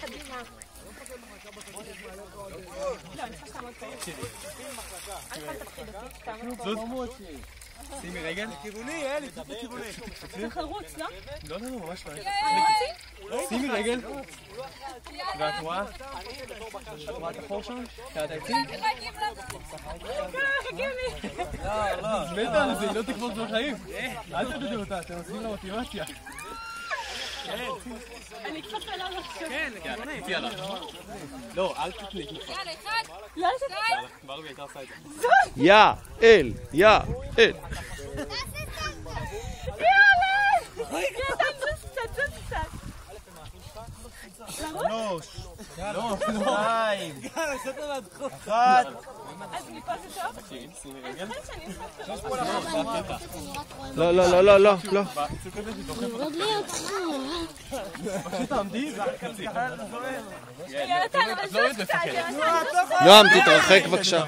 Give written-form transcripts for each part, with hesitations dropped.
קדימה. לא, אני צריכה שתעמוד פה. אל תתחיל אותי, תעמוד פה. שימי רגל. לכיווני, אלי, תתחיל לכיווני. צריך לרוץ, לא? לא, ממש לא. רוצים? שימי רגל. ואת רואה? את רואה את החור שם? את העצים? מתה על זה, היא לא תקפוץ בחיים. אל תדדו אותה, אתם עושים לה מוטיבציה. אני אקפוץ עליו עכשיו. כן, לכיווני. תהיה לה. לא, אל תתני. יאללה, אחד. לא, זה יאללה, ברבי הייתה עושה את זה. יאל, יאל. יאללה! תזוז קצת, זוז קצת. שלוש. לא, שתיים. יאללה, שתה לדחוף. אחת. אז מפה זה טוב? שימי רגל. אני חושבת שאני אעשה לא, לא, לא, לא, לא, לא. בצוק הזה שדוחף פשוט תעמדי וחצי. יונתן, אבל זוז קצת, יונתן. נועם, תתרחק בבקשה.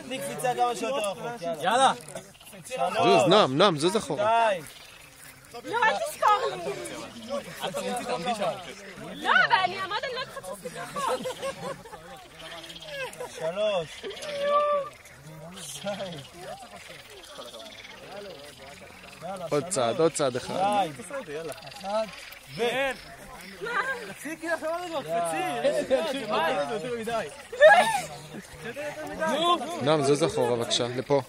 תני קפיצה כמה שיותר רחוק, יאללה. זוז, נועם, זוז אחורה. שתיים. לא, אל תזכור לי. אל תרוצי, תעמדי שם. לא, אבל אני אעמוד, אני לא אתחץ מספיק רחוק. שלוש. שתיים. עוד צעד אחד. שתיים. אחד. ו... תפסיקי לך לא תקפצי. נועם, זוז אחורה בבקשה, לפה.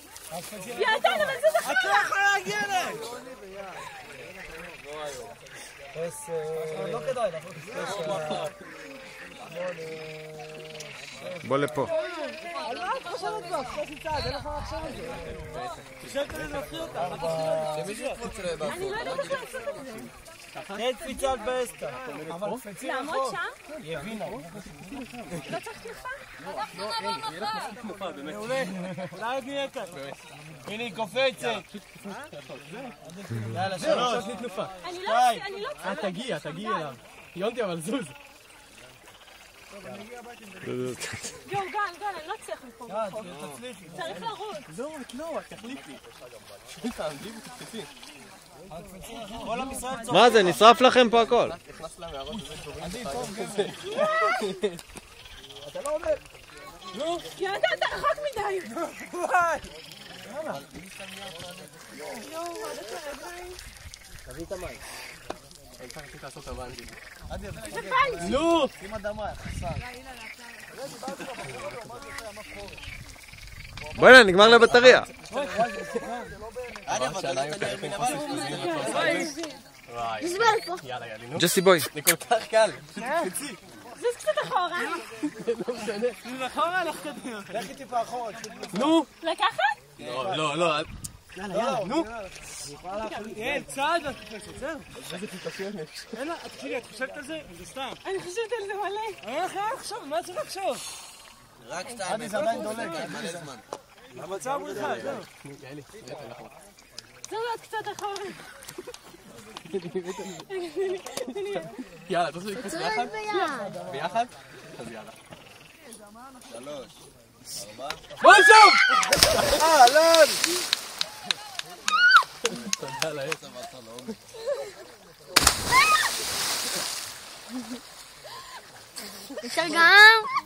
יונתן, אבל זוז אחורה. את לא יכולה להגיע אליי. לא כדאי, בוא לפה. אני לא חושב על זה, חשבתי צעד, אין לך מה לחשוב על זה. חשבת על זה מפחיד אותה. אני לא יודעת איך לעשות את זה. תן קפיצה באסטה. לעמוד שם? היא הבינה. לא צריך תנופה? מעולה. אולי עוד נהיה כאן. הנה היא קופצת. יאללה, שלוש. אני לא צריכה. תגיעי אליו. יונתי אבל זוז. יואו, גל, אני לא צריך מפה רחוק. תצליחי. צריך לרוץ. לא, את תחליפי. תעמדי ותקפצי. כל המשרד צוחק. מה זה, נשרף לכם פה הכל. נכנס למערות וזה אתה לא עומד. יונתן, אתה רחוק מדי. וואי. יואו, עוד את הרגליים. תביא את המים. אני צריך לעשות הבנתי. זה פאנץ'. נו! שים אדמה, חסר. בוא'נה, נגמר לה בטריה. יאללה, נו. ג'סי בוי. זה כל כך קל. תקפצי. זוז קצת אחורה. לא משנה. אחורה, לך קדימה. לכי טיפה אחורה. נו! לקחת? לא. יאללה, נו. אין, צעד ואת קופצת, זהו. איזה פיתפיונת. אין לה, תקשיבי, את חושבת על זה? זה סתם. אני חושבת על זה מלא. אני הולך לחשוב, מה צריך לחשוב? רק שתיים, זה עדיין דולק. מלא זמן. המצב בריחה, זהו. זוז עוד קצת אחורה. יאללה, תעשו לקפוץ ביחד? ביחד? אז יאללה. שלוש. ארבע. בוא לשם! אלון! תודה לאל. אפשר גם?